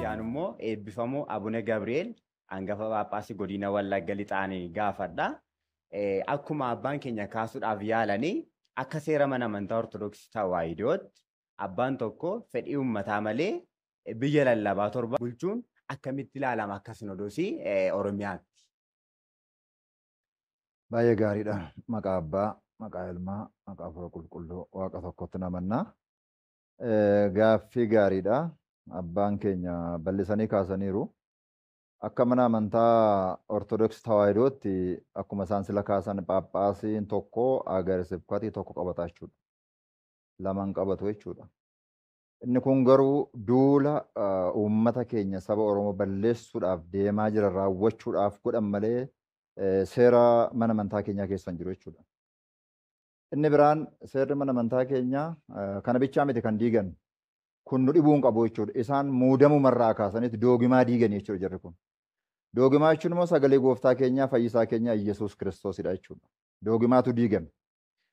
Yaanummoo eebbifamoo Abune Gabriel hangafa Phaaphaasii godina Wallagga Lixaanii gaafadha. Akkuma abbaan keenya kaasuudhaaf yaalanii akka seera mana amantaa Ortodoksii Tawaahidootti abbaan tokko fedhii uummataa malee biyya lallabaa torba bulchuun akkamitti ilaalama akka Sinodoosii Oromiyaatti? Baay'ee gaariidha. Maqaa Abbaa, maqaa Ilmaa, maqaa Hafuura Qulqulluu Waaqa tokkotti namannaa. Gaaffii gaariidha. Abbaan keenya bal'isanii kaasaniiru. Akka mana amantaa Ortodoksii Tawaahidootti akkuma isaan sila kaasan Phaaphaasiin tokko Haagara Sibkatii tokko qabata jechuudha. Lamaan qabatu jechuudha. Inni kun garuu duula uummata keenya saba Oromoo balleessuudhaaf deemaa jira raawwachuudhaaf godhan malee seera mana amantaa keenyaa keessa hin jiru jechuudha. Inni biraan seerri mana amantaa keenyaa kana bichaa miti kan diigan kun nu dhibuu hin qabu jechuudha. Isaan muudamumarraa kaasanitti doogimaa diiganii jechuudha jarri kun. Doogimaa jechuun immoo sagalee gooftaa keenyaa fayyisaa keenyaa Iyyasuus Kiristoosidha jechuudha. Doogimaatu diigame.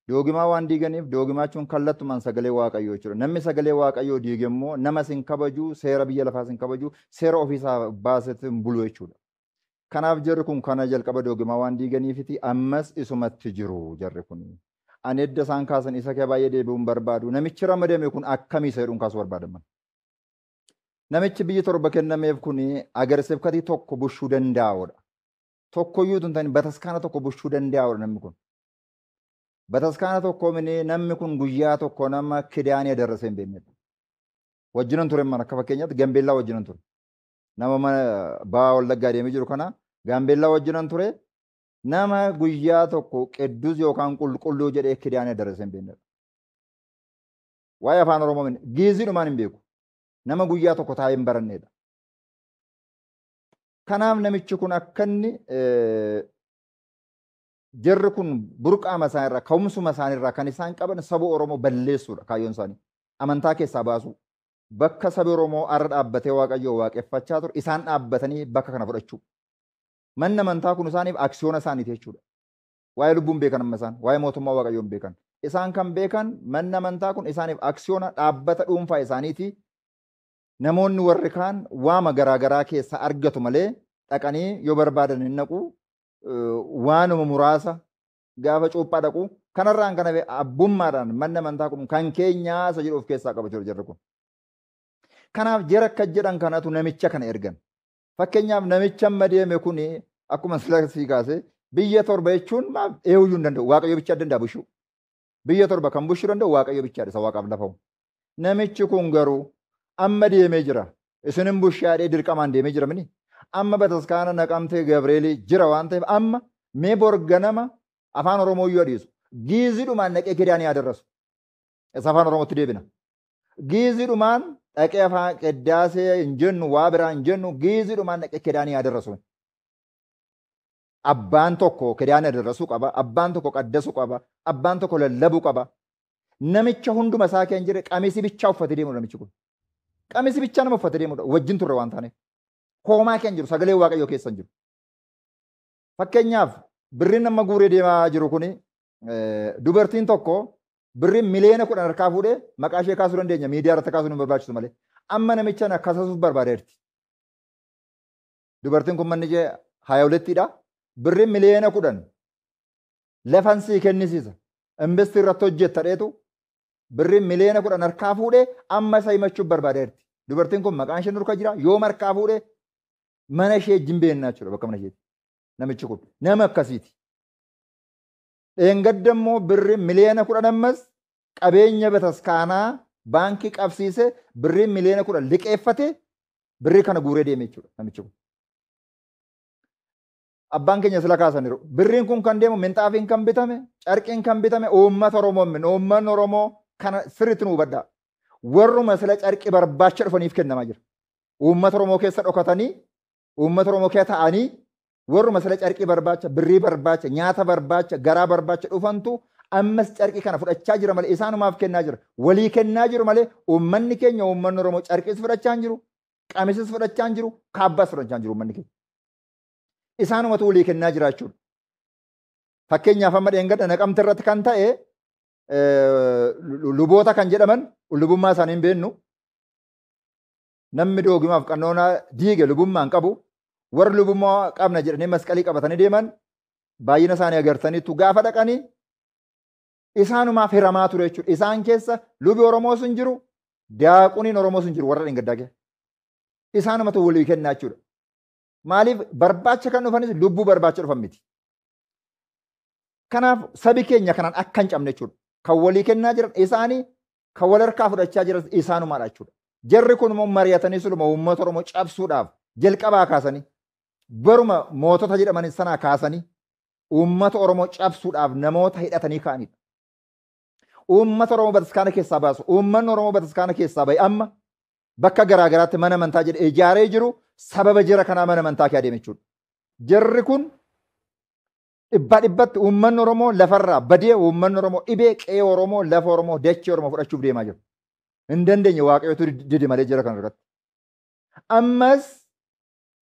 Doogimaa waan diiganiif doogimaa jechuun kallattumaan sagalee Waaqayyoo jechuudha. Namni sagalee Waaqayyoo diige immoo nama sin kabaju seera biyya lafaa sin kabaju seera ofiisaa baasetti hin bulu jechuudha. Kanaaf jarri kun kana jalqaba doogimaa waan diiganiifiti ammas isumatti jiru jarri kun. Ani edda isaan kaasan isa kee baay'ee deebi'uun barbaadu. Namichi ramadame kun akkamii seeruun kaasuu barbaadaman? Namichi biyyi torba kennameef kun Haagara Sibkatii tokko bushuu danda'aadha. Tokkoyyuu tun ta'in bataskaana tokko bushuu danda'aadha namni kun. Bataskaana tokko namni kun guyyaa tokko nama kidaanii darasee hin beeknedha. Wajjinan ture mana akka fakkeenyaatti Gambeellaa wajjinan ture. Nama mana ba'aa Wallaggaa deemee jiru kana Gambeellaa wajjinan ture. Nama guyyaa tokko qedduus yookaan qulqulluu jedhee kidaanii darasee hin beeknedha. Waa'ee afaan Oromoo giiziidhumaan hin beeku. Nama guyyaa tokko taa'ee hin barannedha. Kanaaf namichi kun akka inni jarri kun burqaama isaanirraa ka'umsuma isaanirraa kan isaan qaban saba Oromoo balleessuudha kaayyoon isaanii. Amantaa keessaa baasu. Bakka sabi Oromoo har'a dhaabbatee Waaqayyoo waaqeffachaa ture isaan dhaabbatanii bakka kana fudhachuu. Manni amantaa kun isaaniif aksiyoona isaaniiti jechuudha. Waa'ee lubbuun beekan amma isaan, waa'ee mootummaa Waaqayyoon beekan. Isaan kan beekan manni amantaa kun isaaniif aksiyoona dhaabbata dhuunfaa isaaniiti. Namoonni warri kaan waama garaagaraa keessa argatu malee dhaqanii yoo barbaadan hin naqu waanuma muraasa gaafa cuuphaa dhaqu kanarraan kana abbummaadhaan manni amantaa kun kan keenyaa isa jedhu of keessaa qaba jirri kun. Kanaaf jara akka jedhan kanatu namicha kana ergan. Fakkeenyaaf namicha amma deeme kun akkuma sii kaase biyya torba jechuun eeyyuu hin danda'u Waaqayyo bichaa danda'a bushuu. Biyya torba kan bushuu danda'u Waaqayyo bichaadha isa Waaqaaf lafaa'u. Namichi kun garuu amma deemee jira. Isinin bushaadhee dirqamaan deemee jira mini. Amma bataskaana naqamtee Gabreelii jira waan ta'eef amma mee borga nama afaan Oromoo iyyuu adiisu. Giiziidhumaan naqee kidaanii adarrasu. Isa afaan Oromootti deebina. Giiziidhumaan dhaqee afaan qeddaasee hin jennu waa biraa hin jennu giiziidhumaan dhaqee kidaanii adarrasu. Abbaan tokko kidaanii adarrasuu qaba. Abbaan tokko qaddasuu qaba. Abbaan tokko lallabuu qaba. Namicha hunduma isaa keenya jire qamisii bichaa uffatee deemu namichi kun. Qamisii bichaa nama uffatee deemudha. Wajjin turre waan taaneef. Hoomaa keenya jiru sagalee Waaqayyoo keessa hin jiru. Fakkeenyaaf birriin nama guuree deemaa jiru kuni dubartiin tokko birriin miliyoona 10 harkaa fuudhee maqaa ishee kaasuu dandeenya. Miidiyaa irratti kaasuu hin barbaachisu malee. Amma namicha akkasumas barbaadeerti. Dubartiin kun manni ishee 22dha. Birriin miliyoona 10 lafan sii kennisiisa. Investii irratti hojjetta dheetu birriin miliyoona 10 harkaa fuudhee amma isa himachuuf barbaadeerti. Dubartiin kun maqaan ishee nurka jira. Yoo harkaa fuudhee mana ishee jimbeennaa jechuudha bakka mana isheeti. Namichi kun nama akkasiiti. Dheengadda immoo birriin miliyoona 10 ammas qabeenya bataskaanaa baankii qabsiise birriin miliyoona 10 liqeeffate birrii kana guuree deeme jechuudha namichi kun. Abbaan keenya sila kaasaniiru. Birriin kun kan deemu minxaafiin kan bitame, carqiin kan bitame uummata Oromoo min uummanni Oromoo kana sirriitti nu hubadhaa. Warruma sila carqii barbaacha dhufaniif kennamaa jira. Uummata Oromoo keessa dhokatanii, uummata Oromoo keessa ta'anii warruma sila carqii barbaacha, birrii barbaacha, nyaata barbaacha, garaa barbaacha dhufantu ammas carqii kana fudhachaa jira malee isaanumaaf kennaa jira. Walii kennaa jiru malee uummanni keenya uummanni Oromoo carqiis fudhachaa hin jiru, qamisis fudhachaa hin jiru, kaabbaas fudhachaa hin jiru uummanni keenya. isaanumatu walii kennaa jiraachuudha. Fakkeenyaaf amma dheengadha naqamte irratti kan ta'e luboota kan jedhaman lubummaa isaanii hin beennu. Namni doogimaaf qannoonaa diige lubummaan qabu warri lubummaa qabna jedhanii masqalii qabatanii deeman baay'ina isaanii agartaniitu gaafa dhaqanii isaanumaaf hiramaa ture jechuudha. Isaan keessa lubi Oromoos hin jiru, daaquniin Oromoos hin jiru warra dheengaddaa keessa. Isaanumatu walii kennaa jechuudha. Maaliif barbaacha kan dhufanis lubbuu barbaacha dhufan miti. Kanaaf sabi keenya kanaan akka hin cabne jechuudha. Kan walii kennaa jiran isaanii, kan wal harkaa fudhachaa jiran isaanumaadha jechuudha. Jarri kun immoo mari'atanii suluma uummata Oromoo cabsuudhaaf jalqabaa kaasanii baruma mootota jedhaman sanaa kaasanii uummata Oromoo cabsuudhaaf namoota hidhatanii ka'anidha. Uummata Oromoo bataskaana keessaa baasu, uummanni Oromoo bataskaana keessaa bahe amma bakka garaagaraatti mana amantaa jedhe ijaaree jiru sababa jara kanaa mana amantaa kee adeeme jechuudha. Jarri kun dhibbatti uummanni Oromoo lafarraa badee uummanni Oromoo dhibee qe'ee Oromoo lafa Oromoo dachee Oromoo fudhachuuf deemaa jiru. Hin dandeenye waaqayyotu didi malee jira kan irratti. Ammas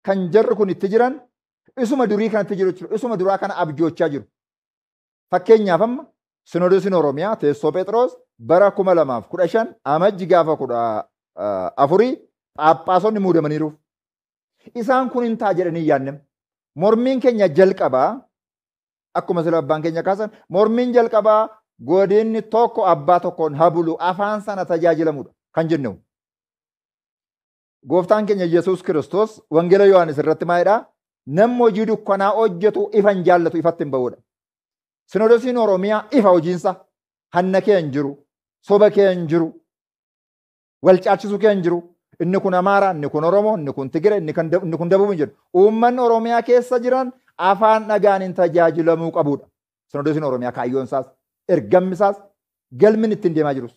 kan jarri kun itti jiran isuma durii kanatti jiru jechuudha. Isuma duraa kana abjoochaa jiru. Fakkeenyaaf amma Sinodoosiin Oromiyaa teessoo Phexros bara 2015 amajji gaafa 14 Phaaphaasonni muudamaniiru. Isaan kun hin ta'a jedhanii yaadne. Mormiin keenya jalqabaa akkuma sila abbaan keenya kaasan mormiin jalqabaa godinni tokko abbaa tokkoon habulu afaan sana tajaajilamudha kan jennu. Gooftaan keenya Yesuus Kiristoos wangeela Yohaannis irratti maalidhaa? Namni hojii dukkanaa hojjetu ifa hin jaallatu ifatti hin ba'udha. Sinodoosiin Oromiyaa ifa hojiinsa hanna kee hin jiru, soba kee hin jiru, wal caalchisuu kee hin jiru. Inni kun Amaaraa, inni kun Oromoo, inni kun Tigiree, inni kun Dabuu hin jedhu. Uummanni Oromiyaa keessa jiran afaan dhagaan hin tajaajilamuu qabudha. Sinodoosiin Oromiyaa kaayyoon isaas, ergamni isaas, galmin ittiin deemaa jirus.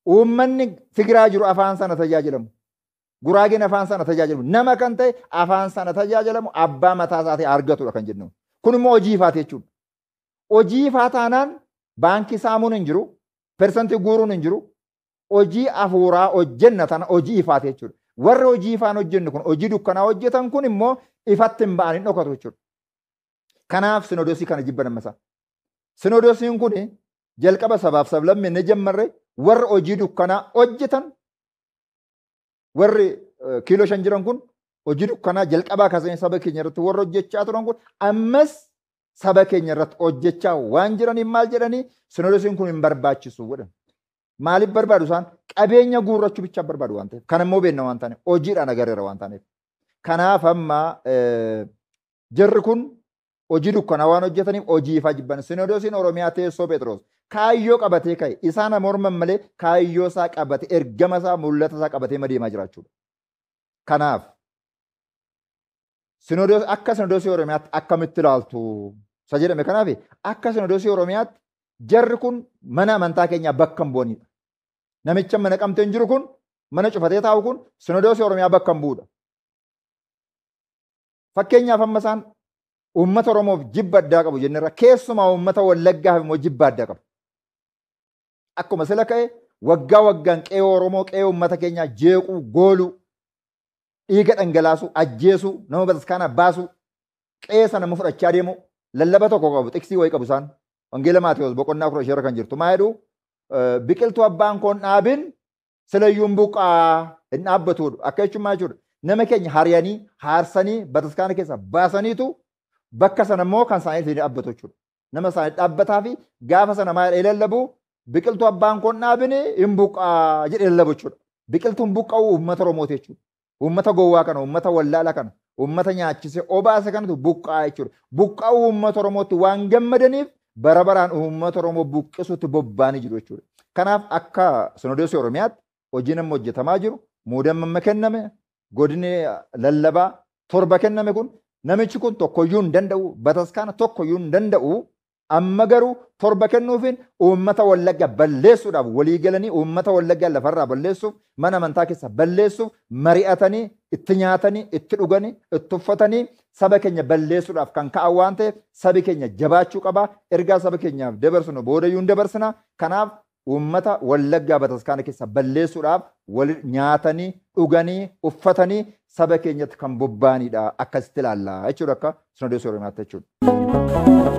Uummanni Tigiraa jiru afaan sana tajaajilamu. Guraageen afaan sana tajaajilamu. Nama kan ta'e afaan sana tajaajilamu abbaa mataa isaatii argatudha kan jennu. Kun immoo hojii ifaati jechuudha. Hojii ifaa taanaan baankii saamuun hin jiru, persentii guuruun hin jiru. Hojii afuuraa hojjenna tana hojii ifaati jechuudha. Warri hojii ifaan hojjennu kun hojii dukkanaa hojjetan kun immoo ifatti hin ba'an hin dhokatu jechuudha. Kanaaf sinodoosii kana jibba nammasaa. Sinodoosiin kun jalqaba sabaaf sablammii inni jammarre warri hojii dukkanaa hojjetan warri kiiloo 5 jiran kun hojii dukkanaa jalqabaa kaasanii saba keenya irratti warri hojjechaa turan kun ammas saba keenya irratti hojjechaa waan jiraniif maal jedhanii sinodoosiin kun hin barbaachisu jedhan. Maaliif barbaadu isaan qabeenya guurrachuu bicha barbaadu waan ta'eef kan immoo beenna waan ta'eef hojiidhaan agarreera waan ta'eef. Kanaaf amma jarri kun hojii dukkanaa waan hojjetaniif hojii ifaa jibban. Sinodoosiin Oromiyaa teessoo Phexros kaayyoo qabatee ka'e isaan morman malee kaayyoo isaa qabate ergama isaa mul'ata isaa qabatee deemaa jiraachuudha. Kanaaf akka sinodoosii Oromiyaatti akkamitti ilaaltu isa jedhame kanaaf akka sinodoosii Oromiyaatti jarri kun mana amantaa keenyaa bakka hin bu'anidha. Namicha mana qabtee hin jiru kun mana cufatee taa'u kun sinodoosii Oromiyaa bakka hin bu'udha. Fakkeenyaaf amma isaan uummata Oromoof jibba addaa qabu jennerra keessumaa uummata Wallaggaaf immoo jibba addaa qabu. Akkuma sila ka'e waggaa waggaan qe'ee Oromoo qe'ee uummata keenyaa jeequu, gooluu, dhiiga dhangalaasu, ajjeesuu, nama bataskaana baasu, qe'ee sana immoo fudhachaa deemu lallaba tokko qabu, xiksii wayii qabu isaan. Wangeela Maatewos boqonnaa 15 kan jirtu maa jedhu biqiltuu abbaan koon dhaabin silayyuun buqqaa hin dhaabbatudha. Akka jechuun maal jechuudha? Nama keenya hariyanii, haarsanii, bataskaana keessa baasaniitu bakka sana immoo kan isaanii ittiin dhaabbatu jechuudha. Nama isaanii dhaabbataa fi gaafa sana maal lallabu biqiltuu abbaan koon dhaabin hin buqqaa jedhee lallabu jechuudha. Biqiltuun buqqa'u uummata Oromooti jechuudha. Uummata gowwaa kana, uummata wallaala kana, uummata nyaachisee obaasa kanatu buqqaa jechuudha. Buqqa'u uummata Oromootti waan gammadaniif bara baraan uummata Oromoo buqqisuutti bobba'anii jiru jechuudha. Kanaaf akka sinodoosii Oromiyaatti hojiin amma hojjetamaa jiru muudamma kenname godini lallabaa 7 kenname kun namichi kun tokkoyyuu hin danda'u bataskaana tokkoyyuu hin danda'u amma garuu 7 kennuufiin uummata Wallaggaa balleessuudhaaf walii galanii uummata Wallaggaa lafarraa balleessuuf mana amantaa keessa balleessuuf mari'atanii itti nyaatanii itti dhuganii itti uffatanii saba keenya balleessuudhaaf kan ka'an waan ta'eef sabi keenya jabaachuu qaba. Ergaa saba keenyaaf dabarsinu boodayyuu hin dabarsina. Kanaaf uummata Wallaggaa bataskaana keessa balleessuudhaaf wal nyaatanii dhuganii uffatanii saba keenyatti kan bobba'anidha akkasitti ilaalla jechuudha akka Sinodoosii Oromiyaatti jechuudha.